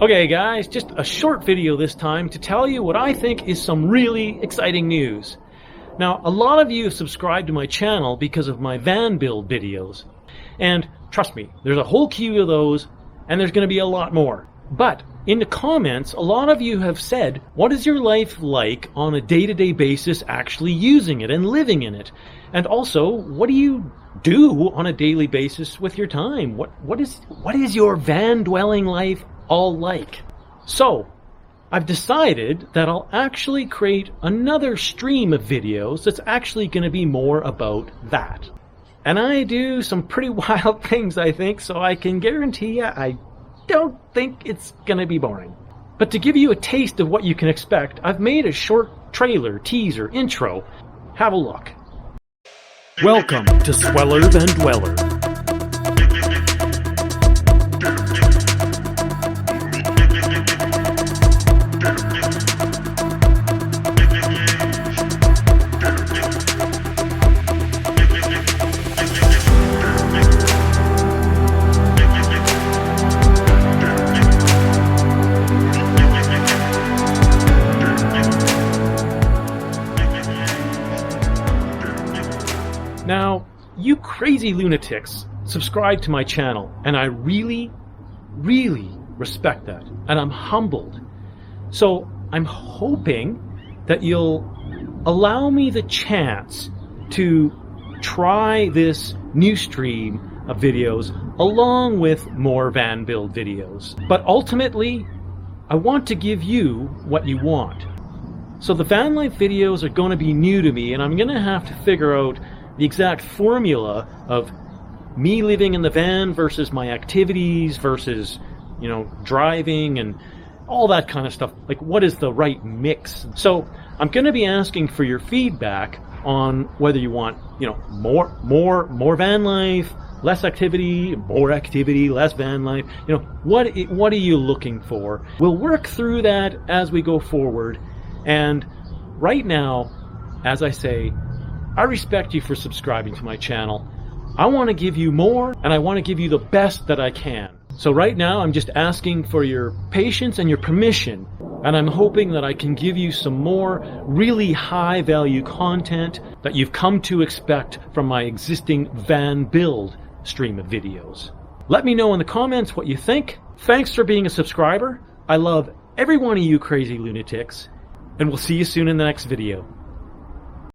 Okay guys, just a short video this time to tell you what I think is some really exciting news. Now, a lot of you have subscribed to my channel because of my van build videos. And trust me, there's a whole queue of those, and there's going to be a lot more. But in the comments, a lot of you have said, what is your life like on a day-to-day basis actually using it and living in it? And also, what do you do on a daily basis with your time? What is your van dwelling life all like? So, I've decided that I'll actually create another stream of videos that's actually going to be more about that. And I do some pretty wild things, I think, so I can guarantee you I don't think it's going to be boring. But to give you a taste of what you can expect, I've made a short trailer, teaser, intro. Have a look. Welcome to Sweller VanDweller. Now, you crazy lunatics subscribe to my channel, and I really, really respect that, and I'm humbled. So I'm hoping that you'll allow me the chance to try this new stream of videos along with more van build videos. But ultimately, I want to give you what you want. So the van life videos are going to be new to me, and I'm going to have to figure out the exact formula of me living in the van versus my activities versus, driving and all that kind of stuff. Like, what is the right mix? So I'm going to be asking for your feedback on whether you want, more van life, less activity, more activity, less van life. What are you looking for? We'll work through that as we go forward. And right now, as I say, I respect you for subscribing to my channel. I want to give you more, and I want to give you the best that I can. So right now, I'm just asking for your patience and your permission, and I'm hoping that I can give you some more really high-value content that you've come to expect from my existing van build stream of videos. Let me know in the comments what you think. Thanks for being a subscriber. I love every one of you crazy lunatics, and we'll see you soon in the next video.